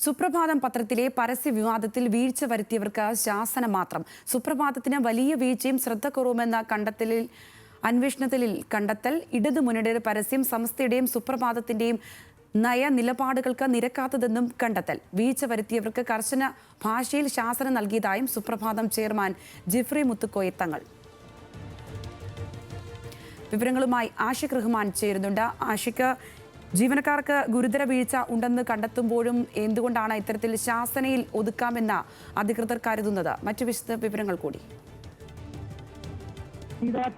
സുപ്രഭാതം പത്രത്തിലെ പരസ്യ വിവാദത്തിൽ വീഴ്ച വരുത്തിയവർക്ക് ശാസന മാത്രം. സുപ്രഭാതത്തിന് വലിയ വീഴ്ചയും ശ്രദ്ധക്കുറവുമെന്ന അന്വേഷണത്തിൽ കണ്ടെത്തൽ. ഇടതു മുന്നണിയുടെ പരസ്യം സമസ്തയുടെയും സുപ്രഭാതത്തിന്റെയും നിലപാടുകൾക്ക് നിരക്കാത്തതെന്നും കണ്ടെത്തൽ. വീഴ്ച വരുത്തിയവർക്ക് കർശന ഭാഷയിൽ ശാസന നൽകിയതായും സുപ്രഭാതം ചെയർമാൻ ജിഫ്രി മുത്തുക്കോയ തങ്ങൾ. വിവരങ്ങളുമായി ആഷിഖ് റഹ്മാൻ ചേരുന്നുണ്ട്. ആഷിഖ്, ജീവനക്കാർക്ക് ഗുരുതര വീഴ്ച ഉണ്ടെന്ന് കണ്ടെത്തുമ്പോഴും എന്തുകൊണ്ടാണ് ഇത്തരത്തിൽ ശാസനയിൽ ഒതുക്കാമെന്ന് അധികൃതർ കരുതുന്നത്? മറ്റു വിശദ വിവരങ്ങൾ കൂടി.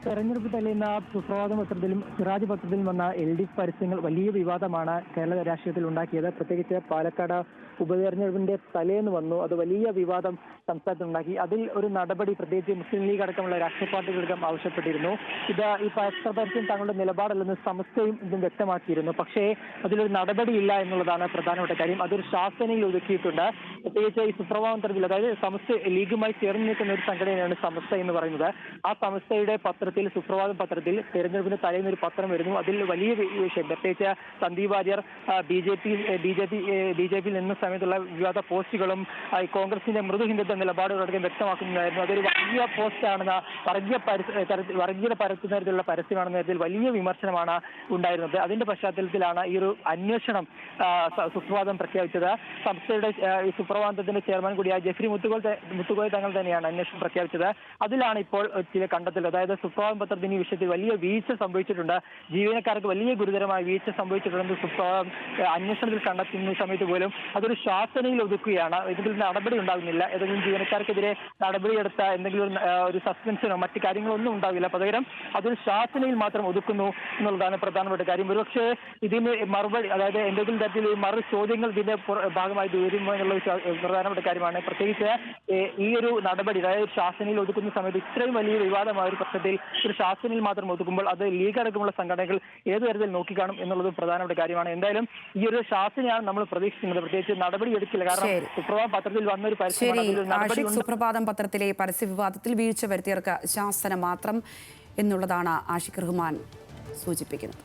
തെരഞ്ഞെടുപ്പ് തലേന്ന സുപ്രഭാത പത്രത്തിലും സിറാജ് പത്രത്തിലും വന്ന LDF പരസ്യങ്ങൾ വലിയ വിവാദമാണ് കേരള രാഷ്ട്രീയത്തിൽ ഉണ്ടാക്കിയത്. പ്രത്യേകിച്ച് പാലക്കാട് ഉപതെരഞ്ഞെടുപ്പിന്റെ തലേന്ന് വന്നു. അത് വലിയ വിവാദം സംസ്ഥാനത്തുണ്ടാക്കി. അതിൽ ഒരു നടപടി പ്രത്യേകിച്ച് മുസ്ലിം ലീഗ് അടക്കമുള്ള രാഷ്ട്രീയ പാർട്ടികൾക്കും ആവശ്യപ്പെട്ടിരുന്നു. ഈ പരസ്യം തങ്ങളുടെ നിലപാടല്ലെന്ന് സമസ്തയും ഇതും വ്യക്തമാക്കിയിരുന്നു. പക്ഷേ അതിലൊരു നടപടിയില്ല എന്നുള്ളതാണ് പ്രധാനപ്പെട്ട കാര്യം. അതൊരു ശാസനയിൽ ഒതുക്കിയിട്ടുണ്ട്. പ്രത്യേകിച്ച് ഈ സുപ്രഭാതം തരത്തിൽ, അതായത് സമസ്ത ലീഗുമായി ചേർന്ന് നിൽക്കുന്ന ഒരു സംഘടനയാണ് സമസ്ത എന്ന് പറയുന്നത്. ആ സമസ്തയുടെ പത്രത്തിൽ, സുപ്രഭാതം പത്രത്തിൽ തെരഞ്ഞെടുപ്പിന് തലേന്ന് ഒരു പത്രം വരുന്നു. അതിൽ വലിയ വിഷയം, പ്രത്യേകിച്ച് സന്ദീപ് വാര്യർ ബി ജെ പിയിൽ നിന്ന സമയത്തുള്ള വിവാദ പോസ്റ്റുകളും കോൺഗ്രസിന്റെ മൃദു ഹിന്ദുത്വ നിലപാടുകളൊക്കെ വ്യക്തമാക്കുന്നതായിരുന്നു. അതൊരു വലിയ പോസ്റ്റാണെന്ന്, വർഗീയത പരത്തുന്ന തരത്തിലുള്ള പരസ്യമാണെന്ന തരത്തിൽ വലിയ വിമർശനമാണ് ഉണ്ടായിരുന്നത്. അതിന്റെ പശ്ചാത്തലത്തിലാണ് ഈ ഒരു അന്വേഷണം സുപ്രഭാതം പ്രഖ്യാപിച്ചത്. സംസ്ഥയുടെ സുപ്രഭാതത്തിന്റെ ചെയർമാൻ കൂടിയായ ജെഫ്രി മുത്തുക്കോയ തങ്ങൾ തന്നെയാണ് അന്വേഷണം പ്രഖ്യാപിച്ചത്. അതിലാണ് ഇപ്പോൾ ചില കണ്ടെത്തൽ. അതായത് സുപ്രഭാതം പത്രത്തിന് ഈ വിഷയത്തിൽ വലിയ വീഴ്ച സംഭവിച്ചിട്ടുണ്ട്, ജീവനക്കാർക്ക് വലിയ ഗുരുതരമായ വീഴ്ച സംഭവിച്ചിട്ടുണ്ടെന്ന് സുപ്രഭാതം അന്വേഷണത്തിൽ കണ്ടെത്തുന്ന സമയത്ത് പോലും അതൊരു ശാസനയിൽ ഒതുക്കുകയാണ്. ഇതിൽ നടപടി ഉണ്ടാകുന്നില്ല. ഏതെങ്കിലും ജീവനക്കാർക്കെതിരെ നടപടിയെടുത്ത എന്തെങ്കിലും ഒരു സസ്പെൻഷനോ മറ്റു കാര്യങ്ങളൊന്നും ഉണ്ടാവില്ല. പകരം അതൊരു ശാസനയിൽ മാത്രം ഒതുക്കുന്നു എന്നുള്ളതാണ് പ്രധാനപ്പെട്ട കാര്യം. ഒരുപക്ഷെ ഇതിന് മറുപടി, അതായത് എന്തെങ്കിലും തരത്തിൽ മറു ചോദ്യങ്ങൾ ഇതിന്റെ ഭാഗമായി വരുമോ എന്നുള്ള പ്രധാനപ്പെട്ട കാര്യമാണ്. പ്രത്യേകിച്ച് ഈ ഒരു നടപടി, അതായത് ശാസനയിൽ ഒതുക്കുന്ന സമയത്ത് ഇത്രയും വലിയ വിവാദമായ ഒരു പ്രശ്നത്തിൽ ഒരു ശാസനയിൽ മാത്രം ഒതുക്കുമ്പോൾ അത് ലീഗ് അടക്കമുള്ള സംഘടനകൾ ഏതു തരത്തിൽ നോക്കിക്കാണും എന്നുള്ളതും പ്രധാനപ്പെട്ട കാര്യമാണ്. എന്തായാലും ഈ ഒരു ശാസനയാണ് നമ്മൾ പ്രതീക്ഷിക്കുന്നത്. പ്രത്യേകിച്ച് നടപടി എടുക്കില്ല. കാരണം സുപ്രഭാതം പത്രത്തിൽ വന്നൊരു പരസ്യം, സുപ്രഭാതം പത്രത്തിലെ പരസ്യ വിവാദത്തിൽ വീഴ്ച വരുത്തിയവർക്ക് ശാസന മാത്രം എന്നുള്ളതാണ് ആഷിഖ് റഹ്മാൻ സൂചിപ്പിക്കുന്നത്.